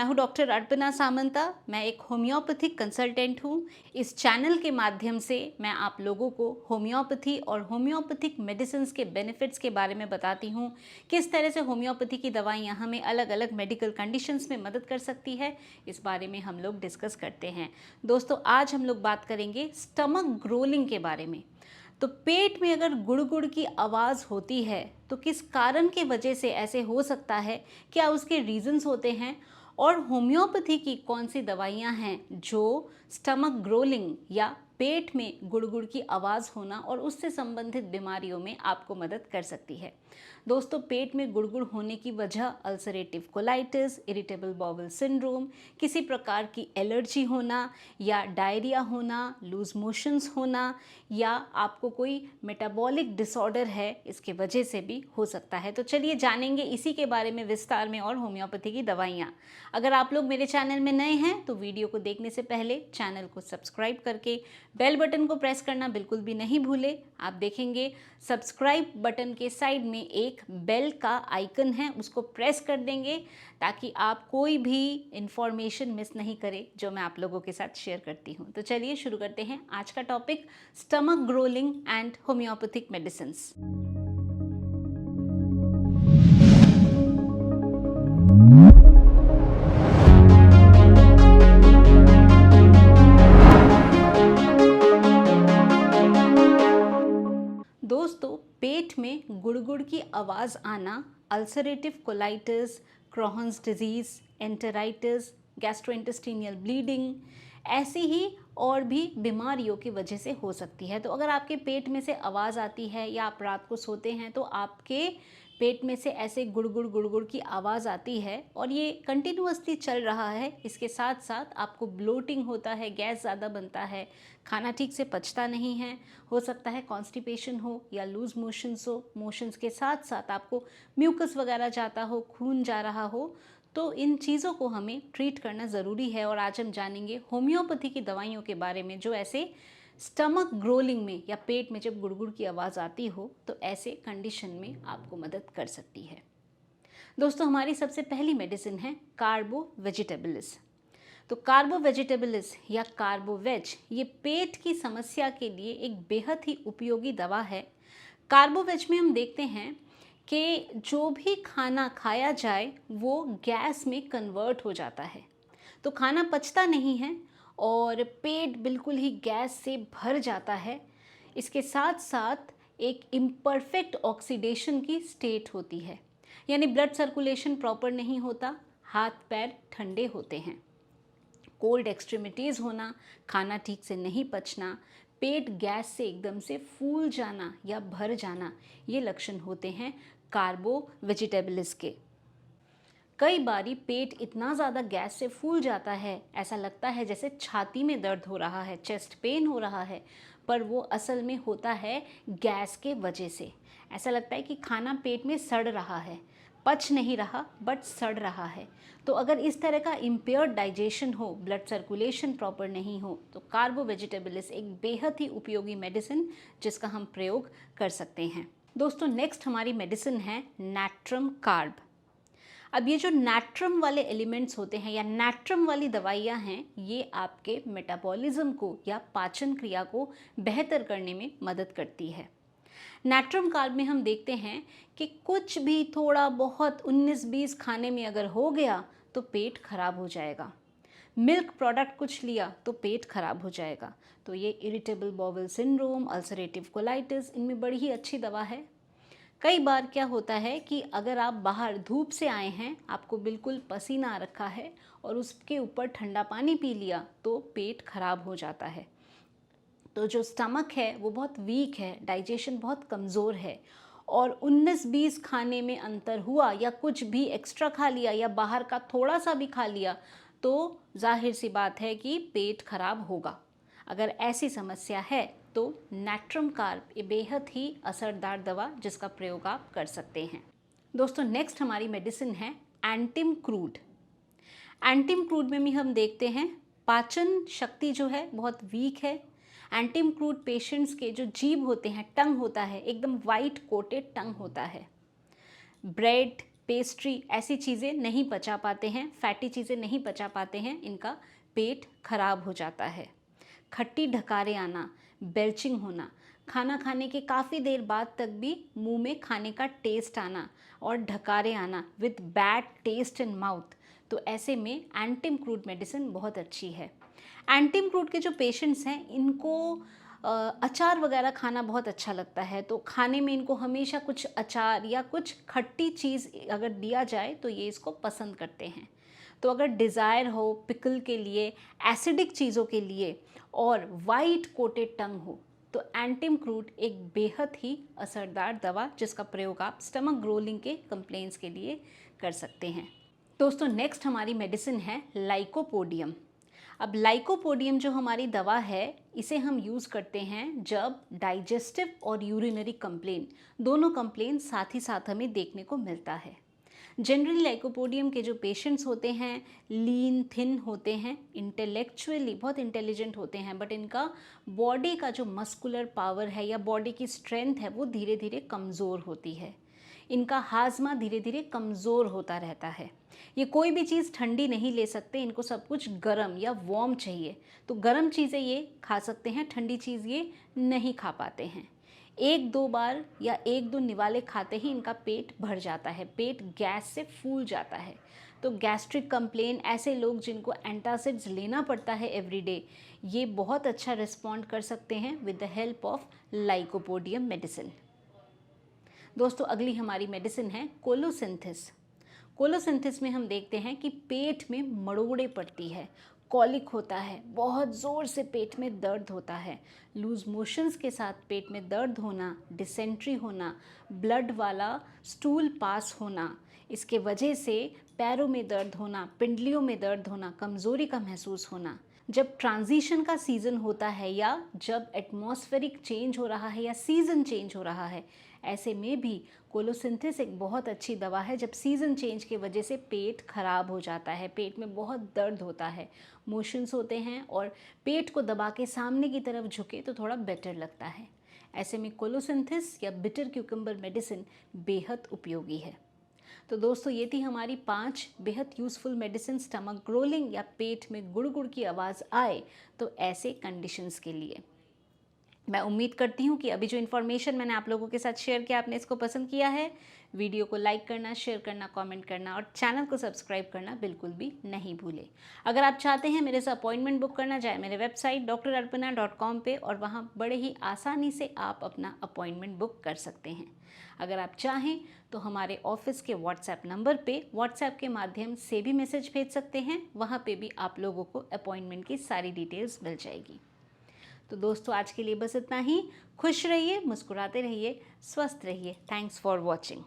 मैं हूं डॉक्टर अर्पणा सामंता। मैं एक होम्योपैथिक कंसल्टेंट हूं। इस चैनल के माध्यम से मैं आप लोगों को होम्योपैथी और होम्योपैथिक मेडिसिन्स के बेनिफिट्स के बारे में बताती हूं। किस तरह से होम्योपैथी की दवाइयां हमें अलग अलग मेडिकल कंडीशंस में मदद कर सकती है, इस बारे में हम लोग डिस्कस करते हैं। दोस्तों, आज हम लोग बात करेंगे स्टमक ग्रोलिंग के बारे में। तो पेट में अगर गुड़ की आवाज़ होती है तो किस कारण के वजह से ऐसे हो सकता है, क्या उसके रीजंस होते हैं, और होम्योपैथी की कौन सी दवाइयाँ हैं जो स्टमक ग्रोलिंग या पेट में गुड़ की आवाज़ होना और उससे संबंधित बीमारियों में आपको मदद कर सकती है। दोस्तों, पेट में गुड़ होने की वजह ulcerative colitis, irritable bowel syndrome, किसी प्रकार की एलर्जी होना या डायरिया होना, लूज मोशंस होना, या आपको कोई मेटाबॉलिक डिसऑर्डर है, इसके वजह से भी हो सकता है। तो चलिए जानेंगे इसी के बारे में विस्तार में और होम्योपैथी की दवाइयाँ। अगर आप लोग मेरे चैनल में नए हैं तो वीडियो को देखने से पहले चैनल को सब्सक्राइब करके बेल बटन को प्रेस करना बिल्कुल भी नहीं भूले। आप देखेंगे सब्सक्राइब बटन के साइड में एक बेल का आइकन है, उसको प्रेस कर देंगे ताकि आप कोई भी इंफॉर्मेशन मिस नहीं करें जो मैं आप लोगों के साथ शेयर करती हूँ। तो चलिए शुरू करते हैं आज का topic, stomach growling and homeopathic medicines. दोस्तों, पेट में गुड़ की आवाज़ आना ulcerative colitis, Crohn's disease, enteritis, gastrointestinal bleeding, ऐसी ही और भी बीमारियों की वजह से हो सकती है। तो अगर आपके पेट में से आवाज़ आती है या आप रात को सोते हैं तो आपके पेट में से ऐसे गुड़ की आवाज़ आती है और ये कंटिन्यूअसली चल रहा है, इसके साथ साथ आपको ब्लोटिंग होता है, गैस ज़्यादा बनता है, खाना ठीक से पचता नहीं है, हो सकता है कॉन्स्टिपेशन हो या लूज मोशंस हो, मोशंस के साथ साथ आपको म्यूकस वगैरह जाता हो, खून जा रहा हो, तो इन चीज़ों को हमें ट्रीट करना ज़रूरी है। और आज हम जानेंगे होम्योपैथी की दवाइयों के बारे में जो ऐसे स्टमक ग्रोलिंग में या पेट में जब गुड़ की आवाज़ आती हो तो ऐसे कंडीशन में आपको मदद कर सकती है। दोस्तों, हमारी सबसे पहली मेडिसिन है कार्बो वेजिटेबलिस। तो कार्बो वेजिटेबलिस या कार्बोवेज ये पेट की समस्या के लिए एक बेहद ही उपयोगी दवा है। कार्बोवेज में हम देखते हैं कि जो भी खाना खाया जाए वो गैस में कन्वर्ट हो जाता है, तो खाना पचता नहीं है और पेट बिल्कुल ही गैस से भर जाता है। इसके साथ साथ एक इम्परफेक्ट ऑक्सीडेशन की स्टेट होती है, यानी ब्लड सर्कुलेशन प्रॉपर नहीं होता, हाथ पैर ठंडे होते हैं, कोल्ड एक्सट्रीमिटीज़ होना, खाना ठीक से नहीं पचना, पेट गैस से एकदम से फूल जाना या भर जाना, ये लक्षण होते हैं कार्बो वेजिटेबलिस के। कई बारी पेट इतना ज़्यादा गैस से फूल जाता है, ऐसा लगता है जैसे छाती में दर्द हो रहा है, चेस्ट पेन हो रहा है, पर वो असल में होता है गैस के वजह से। ऐसा लगता है कि खाना पेट में सड़ रहा है, पच नहीं रहा बट सड़ रहा है। तो अगर इस तरह का इम्पेयर्ड डाइजेशन हो, ब्लड सर्कुलेशन प्रॉपर नहीं हो, तो कार्बो वेजिटेबलिस एक बेहद ही उपयोगी मेडिसिन जिसका हम प्रयोग कर सकते हैं। दोस्तों, नेक्स्ट हमारी मेडिसिन है नैट्रम कार्ब। अब ये जो नैट्रम वाले एलिमेंट्स होते हैं या नैट्रम वाली दवाइयाँ हैं, ये आपके मेटाबॉलिज्म को या पाचन क्रिया को बेहतर करने में मदद करती है। नैट्रम कार्ब में हम देखते हैं कि कुछ भी थोड़ा बहुत 19-20 खाने में अगर हो गया तो पेट खराब हो जाएगा। मिल्क प्रोडक्ट कुछ लिया तो पेट खराब हो जाएगा। तो ये irritable bowel syndrome, ulcerative colitis, इनमें बड़ी ही अच्छी दवा है। कई बार क्या होता है कि अगर आप बाहर धूप से आए हैं, आपको बिल्कुल पसीना आ रखा है और उसके ऊपर ठंडा पानी पी लिया तो पेट खराब हो जाता है। तो जो स्टमक है वो बहुत वीक है, डाइजेशन बहुत कमज़ोर है, और 19-20 खाने में अंतर हुआ या कुछ भी एक्स्ट्रा खा लिया या बाहर का थोड़ा सा भी खा लिया तो जाहिर सी बात है कि पेट खराब होगा। अगर ऐसी समस्या है तो नैट्रम कार्ब ये बेहद ही असरदार दवा जिसका प्रयोग आप कर सकते हैं। दोस्तों, नेक्स्ट हमारी मेडिसिन है एंटिम क्रूड। एंटिम क्रूड में भी हम देखते हैं पाचन शक्ति जो है बहुत वीक है। एंटिम क्रूड पेशेंट्स के जो जीभ होते हैं, टंग होता है, एकदम वाइट कोटेड टंग होता है। ब्रेड, पेस्ट्री ऐसी चीज़ें नहीं पचा पाते हैं, फैटी चीज़ें नहीं पचा पाते हैं, इनका पेट खराब हो जाता है। खट्टी ढकारे आना, बेल्चिंग होना, खाना खाने के काफ़ी देर बाद तक भी मुंह में खाने का टेस्ट आना और ढकारे आना with bad taste in mouth, तो ऐसे में एंटिम क्रूड मेडिसिन बहुत अच्छी है। एंटिम क्रूड के जो पेशेंट्स हैं इनको अचार वगैरह खाना बहुत अच्छा लगता है, तो खाने में इनको हमेशा कुछ अचार या कुछ खट्टी चीज़ अगर दिया जाए तो ये इसको पसंद करते हैं। तो अगर डिज़ायर हो पिकल के लिए, एसिडिक चीज़ों के लिए और वाइट कोटेड टंग हो, तो एंटिम क्रूड एक बेहद ही असरदार दवा जिसका प्रयोग आप स्टमक ग्रोलिंग के कंप्लेंट्स के लिए कर सकते हैं। दोस्तों नेक्स्ट हमारी मेडिसिन है लाइकोपोडियम। अब लाइकोपोडियम जो हमारी दवा है इसे हम यूज़ करते हैं जब डाइजेस्टिव और यूरिनरी कंप्लेन दोनों कंप्लेन साथ ही साथ हमें देखने को मिलता है। जनरली लाइकोपोडियम के जो पेशेंट्स होते हैं लीन थिन होते हैं, इंटेलेक्चुअली बहुत इंटेलिजेंट होते हैं, बट इनका बॉडी का जो मस्कुलर पावर है या बॉडी की स्ट्रेंथ है वो धीरे धीरे कमज़ोर होती है। इनका हाजमा धीरे धीरे कमज़ोर होता रहता है। ये कोई भी चीज़ ठंडी नहीं ले सकते, इनको सब कुछ गर्म या वार्म चाहिए। तो गर्म चीज़ें ये खा सकते हैं, ठंडी चीज़ ये नहीं खा पाते हैं। एक दो बार या एक दो निवाले खाते ही इनका पेट भर जाता है, पेट गैस से फूल जाता है। तो गैस्ट्रिक कंप्लेन, ऐसे लोग जिनको एंटासिड्स लेना पड़ता है एवरीडे, ये बहुत अच्छा रिस्पॉन्ड कर सकते हैं with the help of lycopodium medicine. दोस्तों अगली हमारी मेडिसिन है कोलोसिंथिस। कोलोसिंथिस में हम देखते हैं कि पेट में मड़ोड़े पड़ती है, कॉलिक होता है, बहुत ज़ोर से पेट में दर्द होता है, लूज मोशंस के साथ पेट में दर्द होना, डिसेंट्री होना, ब्लड वाला स्टूल पास होना, इसके वजह से पैरों में दर्द होना, पिंडलियों में दर्द होना, कमज़ोरी का महसूस होना। जब ट्रांजिशन का सीज़न होता है या जब एटमॉस्फेरिक चेंज हो रहा है या सीज़न चेंज हो रहा है, ऐसे में भी कोलोसिंथिस एक बहुत अच्छी दवा है। जब सीज़न चेंज की वजह से पेट खराब हो जाता है, पेट में बहुत दर्द होता है, मोशंस होते हैं और पेट को दबा के सामने की तरफ झुके तो थोड़ा बेटर लगता है, ऐसे में कोलोसिंथिस या बिटर क्यूकम्बर मेडिसिन बेहद उपयोगी है। तो दोस्तों ये थी हमारी 5 बेहद यूज़फुल मेडिसिन स्टमक ग्रोलिंग या पेट में गुड़ की आवाज़ आए तो ऐसे कंडीशंस के लिए। मैं उम्मीद करती हूँ कि अभी जो इन्फॉर्मेशन मैंने आप लोगों के साथ शेयर किया आपने इसको पसंद किया है। वीडियो को लाइक करना, शेयर करना, कमेंट करना और चैनल को सब्सक्राइब करना बिल्कुल भी नहीं भूलें। अगर आप चाहते हैं मेरे से अपॉइंटमेंट बुक करना, जाए मेरे वेबसाइट drarpana.com पे और वहाँ बड़े ही आसानी से आप अपना अपॉइंटमेंट बुक कर सकते हैं। अगर आप चाहें तो हमारे ऑफिस के व्हाट्सएप नंबर पे व्हाट्सएप के माध्यम से भी मैसेज भेज सकते हैं, वहाँ पे भी आप लोगों को अपॉइंटमेंट की सारी डिटेल्स मिल जाएगी। तो दोस्तों आज के लिए बस इतना ही। खुश रहिए, मुस्कुराते रहिए, स्वस्थ रहिए। Thanks for watching.